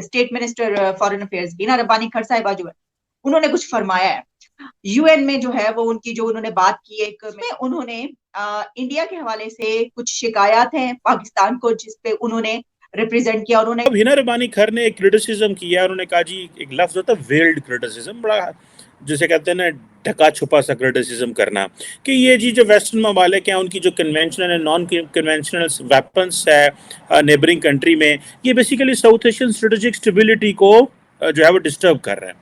State minister foreign affairs Hina Rabbani खर साहिबा जो है, उन्होंने कुछ फरमाया है यूएन में जो है वो उनकी जो उन्होंने बात की एक में उन्होंने इंडिया के हवाले से कुछ शिकायत हैं पाकिस्तान को जिसपे उन्होंने रिप्रेजेंट किया। उन्होंने अब हिना रब्बानी खर ने एक क्रिटिसिज्म किया, उन्होंने कहा जी, एक लफ्ज होता है वेल्ड क्रिटिसिज्म, बड़ा जिसे कहते हैं ना ढका छुपा सा क्रिटिसिज्म करना, कि ये जी जो वेस्टर्न ममालिक हैं उनकी जो conventional and non conventional weapons है नेबरिंग कंट्री में, ये basically south Asian strategic stability को जो है वो डिस्टर्ब कर रहे हैं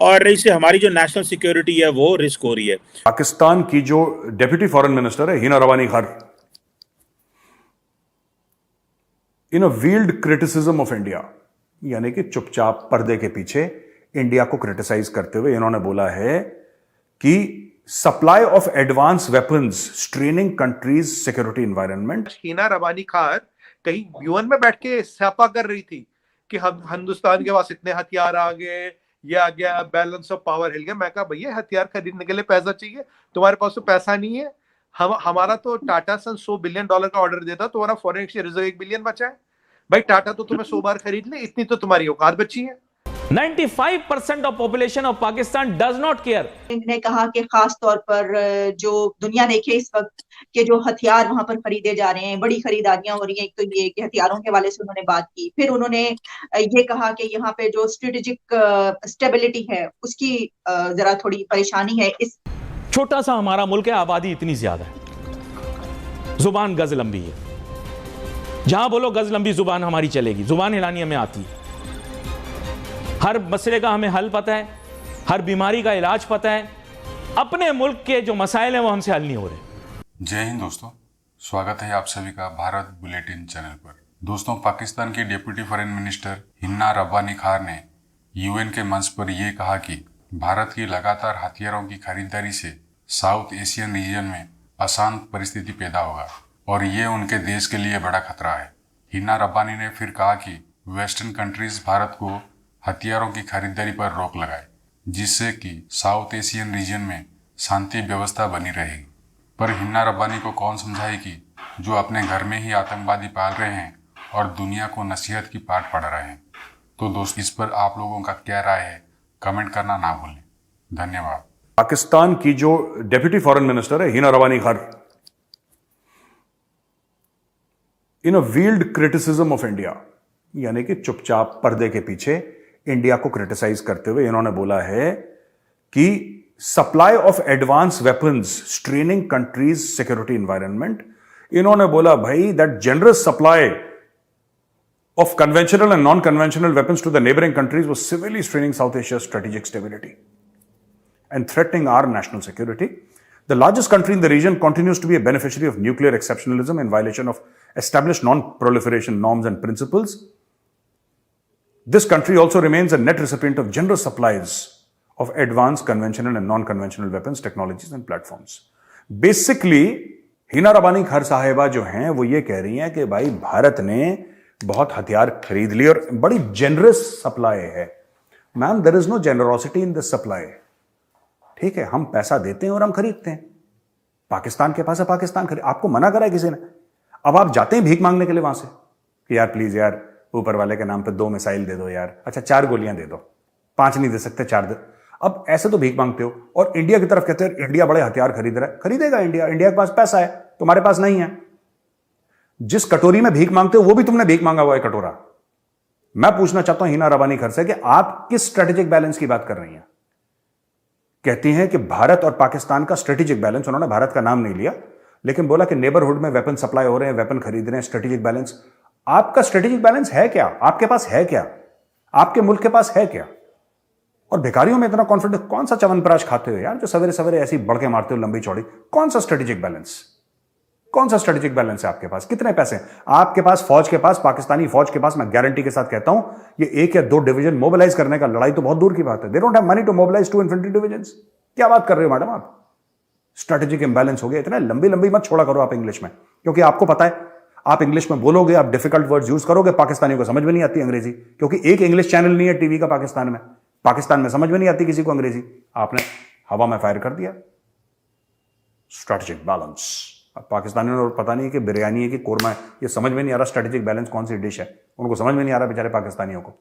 और इससे हमारी जो नेशनल सिक्योरिटी है वो रिस्क हो रही है। पाकिस्तान की जो डेप्यूटी फॉरेन मिनिस्टर है हिना रब्बानी खर, इन अ वील्ड क्रिटिसिज्म ऑफ इंडिया, यानी कि चुपचाप पर्दे के पीछे इंडिया को क्रिटिसाइज करते हुए इन्होंने बोला है कि supply of advance weapons straining countries security environment. Hina Rabbani Khan कहीं यूएन में बैठ के स्यापा कर रही थी कि हम हिंदुस्तान के पास इतने हथियार आ गए, ये आ गया, बैलेंस ऑफ पावर हिल गया। मैं कहा भैया हथियार खरीदने के लिए पैसा चाहिए, तुम्हारे पास तो पैसा नहीं है। हमारा तो टाटा सन $100 बिलियन का ऑर्डर देता, तुम्हारा फॉरेन एक्सचेंज रिजर्व 1 बिलियन बचा है। भाई टाटा तो तुम्हें 100 बार खरीद ले, इतनी तो तुम्हारी औकात बची है। 95% of population of Pakistan does not care. ने कहा कि खास तौर पर जो दुनिया देखे इस वक्त के जो हथियार वहां पर खरीदे जा रहे हैं, बड़ी खरीदारियां हो रही हैं। एक तो ये कि हथियारों के हवाले से उन्होंने बात की, फिर उन्होंने ये कहा कि यहाँ पे जो स्ट्रेटेजिक स्टेबिलिटी है उसकी जरा थोड़ी परेशानी है। इस छोटा सा हमारा मुल्क है, आबादी इतनी ज्यादा है, जुबान गज लंबी है, जहां बोलो गज लंबी जुबान हमारी चलेगी, जुबान हिलानी हमें आती है, हर मसले का हमें हल पता है, हर बीमारी का इलाज पता है। अपने मुल्क के जो मसाइल हैं वो हमसे हल नहीं हो रहे। जय हिंद दोस्तों, स्वागत है आप सभी का भारत बुलेटिन चैनल पर। दोस्तों, पाकिस्तान की deputy foreign minister Hina Rabbani खार ने यूएन के मंच पर यह कहा कि भारत की लगातार हथियारों की खरीदारी से साउथ एशियन रीजन में अशांत परिस्थिति पैदा होगा और ये उनके देश के लिए बड़ा खतरा है। हिना रब्बानी ने फिर कहा कि वेस्टर्न कंट्रीज भारत को हथियारों की खरीदारी पर रोक लगाए, जिससे कि साउथ एशियन रीजन में शांति व्यवस्था बनी रहेगी। पर हिना रब्बानी को कौन समझाए कि जो अपने घर में ही आतंकवादी पाल रहे हैं और दुनिया को नसीहत की पाठ पढ़ा रहे हैं। तो दोस्त, इस पर आप लोगों का क्या राय है, कमेंट करना ना भूलें। धन्यवाद। पाकिस्तान की जो डेप्यूटी फॉरेन मिनिस्टर है हिना रब्बानी खर, इन अ वील्ड क्रिटिसिज्म ऑफ इंडिया, यानी कि चुपचाप पर्दे के पीछे इंडिया को क्रिटिसाइज करते हुए इन्होंने बोला है कि supply of advance weapons straining countries security environment. इन्होंने बोला भाई that generous supply of conventional and non-conventional weapons to the neighboring countries was severely straining South Asia's strategic stability and threatening our national security. The largest country in the region continues to be a beneficiary of nuclear exceptionalism in violation of established non-proliferation norms and principles. This country also remains a net recipient of generous supplies of advanced conventional and non-conventional weapons, technologies and platforms. Basically, Hina Rabbani खर साहिबा जो हैं वो ये कह रही हैं कि भाई भारत ने बहुत हथियार खरीद लिए और बड़ी जेनरस सप्लाई है। Ma'am, there is no generosity in this supply. ठीक है, हम पैसा देते हैं और हम खरीदते हैं। पाकिस्तान के पास है, पाकिस्तान खरीद। आपको मना करा है किसी ने? अब आप जाते हैं भीख मांगने के लिए वहां से कि यार प्लीज यार ऊपर वाले के नाम पे 2 मिसाइल दे दो यार, अच्छा 4 गोलियां दे दो, 5 नहीं दे सकते, 4 दे। अब ऐसे तो भीख मांगते हो और इंडिया की तरफ कहते हैं इंडिया बड़े हथियार खरीद रहा है। खरीदेगा इंडिया, इंडिया के पास पैसा है, तुम्हारे पास नहीं है। जिस कटोरी में भीख मांगते हो वो भी तुमने भीख मांगा हुआ है कटोरा। मैं पूछना चाहता हूं हिना रब्बानी खर से कि आप किस स्ट्रेटेजिक बैलेंस की बात कर रही हैं? कहती हैं कि भारत और पाकिस्तान का स्ट्रेटेजिक बैलेंस, उन्होंने भारत का नाम नहीं लिया लेकिन बोला कि नेबरहुड में वेपन सप्लाई हो रहे हैं, वेपन खरीद रहे हैं, स्ट्रेटेजिक बैलेंस। आपका स्ट्रेटेजिक बैलेंस है क्या? आपके पास है क्या? आपके मुल्क के पास है क्या? और भिखारियों में इतना कॉन्फिडेंस, कौन सा च्यवनप्राश खाते हो यार जो सवेरे सवेरे ऐसी बढ़ के मारते हो लंबी चौड़ी? कौन सा स्ट्रेटेजिक बैलेंस? कौन सा स्ट्रेटेजिक बैलेंस है आपके पास? कितने पैसे आपके पास? फौज के पास, पाकिस्तानी फौज के पास, मैं गारंटी के साथ कहता हूं, ये 1 या 2 डिवीजन मोबिलाइज करने का लड़ाई तो बहुत दूर की बात है। They don't have money to mobilise 2 infantry divisions. क्या बात कर रहे हो मैडम आप? स्ट्रेटेजिक इंबैलेंस हो गया। इतना लंबी लंबी मत छोड़ा करो आप इंग्लिश में, क्योंकि आपको पता है आप इंग्लिश में बोलोगे, आप डिफिकल्ट वर्ड्स यूज करोगे, पाकिस्तानियों को समझ में नहीं आती अंग्रेजी, क्योंकि एक इंग्लिश चैनल नहीं है टीवी का पाकिस्तान में समझ में नहीं आती किसी को अंग्रेजी। आपने हवा में फायर कर दिया। Strategic balance. अब पाकिस्तानियों को पता नहीं कि बिरयानी है कि कोरमा है, ये समझ में नहीं आ रहा। स्ट्रेटेजिक बैलेंस कौन सी डिश है, उनको समझ में नहीं आ रहा बेचारे पाकिस्तानियों को।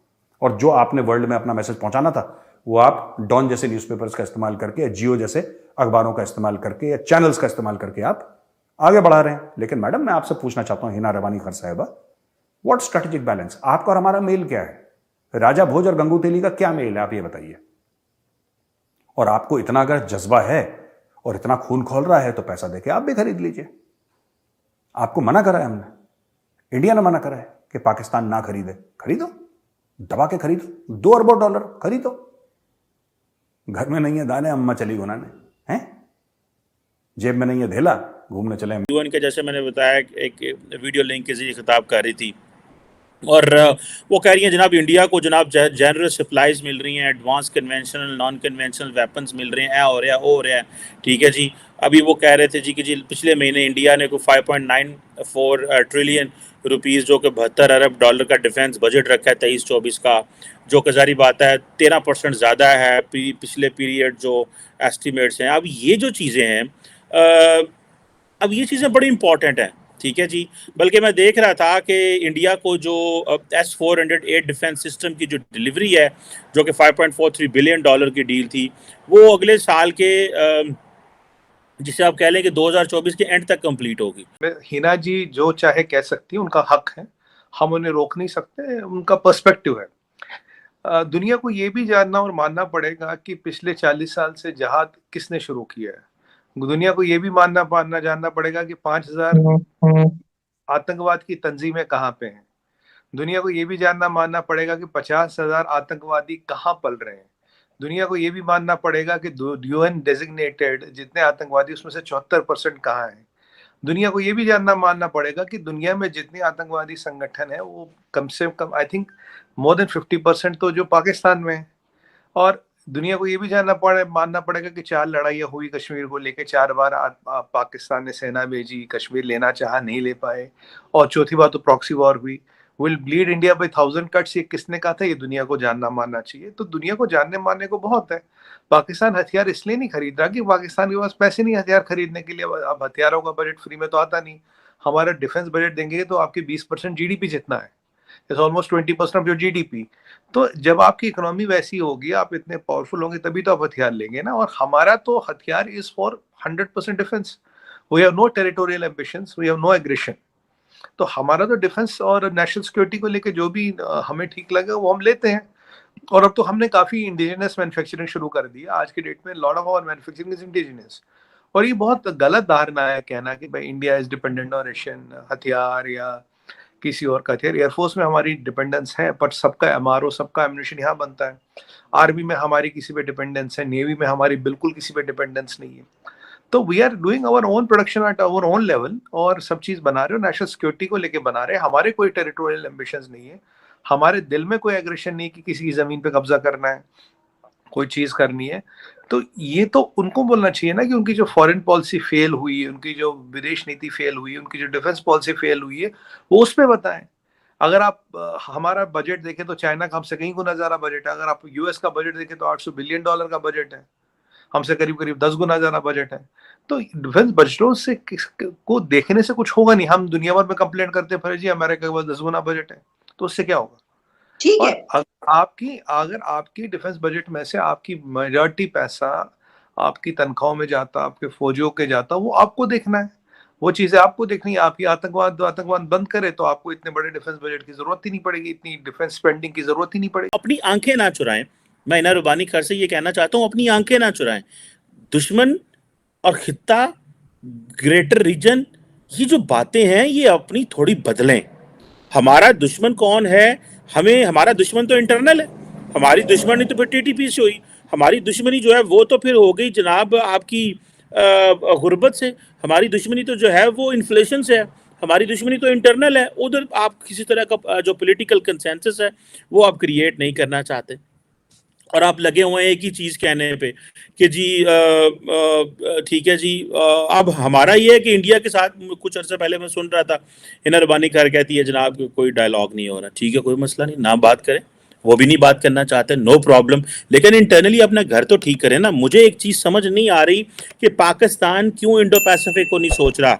और जो आपने वर्ल्ड में अपना मैसेज पहुंचाना था वो आप डॉन जैसे न्यूज़पेपर्स का इस्तेमाल करके या जियो जैसे अखबारों का इस्तेमाल करके या चैनल्स का इस्तेमाल करके आप आगे बढ़ा रहे हैं। लेकिन मैडम, मैं आपसे पूछना चाहता हूं, हिना रबानी खान साहिबा, व्हाट स्ट्रेटेजिक बैलेंस? आपका और हमारा मेल क्या है? राजा भोज और गंगू तेली का क्या मेल है, आप ये बताइए। और आपको इतना अगर जज्बा है और इतना खून खोल रहा है तो पैसा देके आप भी खरीद लीजिए। आपको मना करा है हमने, इंडिया ने मना करा है कि पाकिस्तान ना खरीदे। खरीदो, दबा के खरीदो, $2 अरब खरीदो। घर में नहीं है दाने, अम्मा चली गुनाने हैं, जेब में नहीं है धेला, घूमने चले। यूएन के, जैसे मैंने बताया, एक वीडियो लिंक के जरिए खिताब कर रही थी और वो कह रही हैं जनाब इंडिया को जनाब जनरस सप्लाईज मिल रही हैं, advance conventional non conventional weapons मिल रहे हैं, हो रहा है। ठीक है जी। अभी वो कह रहे थे जी कि जी पिछले महीने इंडिया ने को 5.94 ट्रिलियन रुपीज़ जो कि $72 अरब का डिफेंस बजट रखा है 23-24 का, जो कि जारी बात है 13% ज़्यादा है पिछले पीरियड जो एस्टिमेट्स हैं। अब ये जो चीज़ें हैं, अब ये चीज़ें बड़ी इंपॉर्टेंट हैं। ठीक है जी। बल्कि मैं देख रहा था कि इंडिया को जो S-408 डिफेंस सिस्टम की जो डिलीवरी है, जो कि $5.43 बिलियन की डील थी, वो अगले साल के जिसे आप कह लें कि 2024 के एंड तक कंप्लीट होगी। हिना जी जो चाहे कह सकती है, उनका हक है, हम उन्हें रोक नहीं सकते, उनका पर्सपेक्टिव है। दुनिया को ये भी जानना और मानना पड़ेगा कि पिछले 40 साल से जहाद किसने शुरू किया है। दुनिया को ये भी जानना पड़ेगा कि 5000 आतंकवाद की तंजीमें कहाँ पे हैं। दुनिया को ये भी मानना पड़ेगा कि 50,000 आतंकवादी कहाँ पल रहे हैं। दुनिया को ये भी मानना पड़ेगा कि UN डेजिग्नेटेड जितने आतंकवादी उसमें से 74% कहाँ हैं। दुनिया को ये भी मानना पड़ेगा कि दुनिया में जितने आतंकवादी संगठन है वो कम से कम आई थिंक मोर देन 50% तो जो पाकिस्तान में है। और दुनिया को ये भी मानना पड़ेगा कि 4 लड़ाइयाँ हुई कश्मीर को लेके, 4 बार पाकिस्तान ने सेना भेजी, कश्मीर लेना चाहा, नहीं ले पाए। और चौथी बात तो प्रॉक्सी वॉर हुई, will bleed India by 1000 cuts, ये किसने कहा था? ये दुनिया को मानना चाहिए। तो दुनिया को जानने मानने को बहुत है। पाकिस्तान हथियार इसलिए नहीं खरीद रहा कि पाकिस्तान के पास पैसे नहीं हथियार खरीदने के लिए। अब हथियारों का बजट फ्री में तो आता नहीं। हमारा डिफेंस बजट देंगे तो आपके 20% GDP जितना है, it's almost 20% of your GDP। तो जब आपकी इकोनॉमी वैसी होगी, आप इतने पावरफुल होंगे, तभी तो आप हथियार लेंगे ना। और हमारा तो हथियार is for 100% defence. We have no territorial ambitions, we have no aggression. तो हमारा तो डिफेंस और नेशनल सिक्योरिटी को लेके जो भी हमें ठीक लगे वो हम लेते हैं। और अब तो हमने काफी इंडिजिनस मैन्युफैक्चरिंग शुरू कर दी है। आज के डेट में lot of our manufacturing is indigenous. और ये बहुत गलत धारणा है कहना कि भाई India is dependent on Russian हथियार या किसी और का हथियार। एयरफोर्स में हमारी डिपेंडेंस है, पर सबका MRO, सबका एम्युनिशन यहाँ बनता है। आर्मी में हमारी किसी पे डिपेंडेंस है, नेवी में हमारी बिल्कुल किसी पे डिपेंडेंस नहीं है। तो we are doing our own production at our own level और सब चीज बना रहे हो, नेशनल सिक्योरिटी को लेके बना रहे हैं। हमारे कोई टेरिटोरियल एम्बिशंस नहीं है, हमारे दिल में कोई एग्रेशन नहीं कि किसी की जमीन पे कब्जा करना है, कोई चीज करनी है। तो ये तो उनको बोलना चाहिए ना कि उनकी जो फॉरेन पॉलिसी फेल हुई है, उनकी जो विदेश नीति फेल हुई है, उनकी जो डिफेंस पॉलिसी फेल हुई है, वो उस पर बताएं। अगर आप हमारा बजट देखें तो चाइना का हमसे कहीं गुना ज्यादा बजट है। अगर आप US का बजट देखें तो $800 बिलियन का बजट है, हमसे करीब करीब 10 गुना ज्यादा बजट है। तो डिफेंस बजटों से को देखने से कुछ होगा नहीं। हम दुनिया भर में कंप्लेंट करते हैं जी अमेरिका के पास 10 गुना बजट है, तो उससे क्या होगा? ठीक है। अगर आपकी डिफेंस बजट में से आपकी मेजॉरिटी पैसा आपकी तनख्वाहों में जाता, आपके फौजियों के जाता, वो आपको देखना है, वो चीजें आपको देखनी है। आपकी आतंकवाद बंद करे तो आपको इतने बड़े डिफेंस बजट की जरूरत ही नहीं पड़ेगी, इतनी डिफेंस स्पेंडिंग की जरूरत ही नहीं पड़ेगी। अपनी आंखें ना चुराएं। मैं हिना रबानी खान से ये कहना चाहता हूँ, अपनी आंखें ना चुराएं। दुश्मन और खित्ता, ग्रेटर रीजन, ये जो बातें हैं ये अपनी थोड़ी बदलें। हमारा दुश्मन कौन है? हमारा दुश्मन तो इंटरनल है। हमारी दुश्मनी तो फिर TTP से हुई। हमारी दुश्मनी जो है वो तो फिर हो गई जनाब आपकी गुर्बत से। हमारी दुश्मनी तो जो है वो इन्फ्लेशन से है। हमारी दुश्मनी तो इंटरनल है। उधर आप किसी तरह का जो पॉलिटिकल कंसेंसस है वो आप क्रिएट नहीं करना चाहते, और आप लगे हुए हैं एक ही चीज़ कहने पे कि जी ठीक है जी। अब हमारा ये है कि इंडिया के साथ कुछ अर्से पहले मैं सुन रहा था, हिना रबानी खान कहती है जनाब कि कोई डायलॉग नहीं हो रहा। ठीक है, कोई मसला नहीं, ना बात करें, वो भी नहीं बात करना चाहते, नो प्रॉब्लम। लेकिन इंटरनली अपना घर तो ठीक करें ना। मुझे एक चीज़ समझ नहीं आ रही कि पाकिस्तान क्यों इंडो पैसिफिक को नहीं सोच रहा।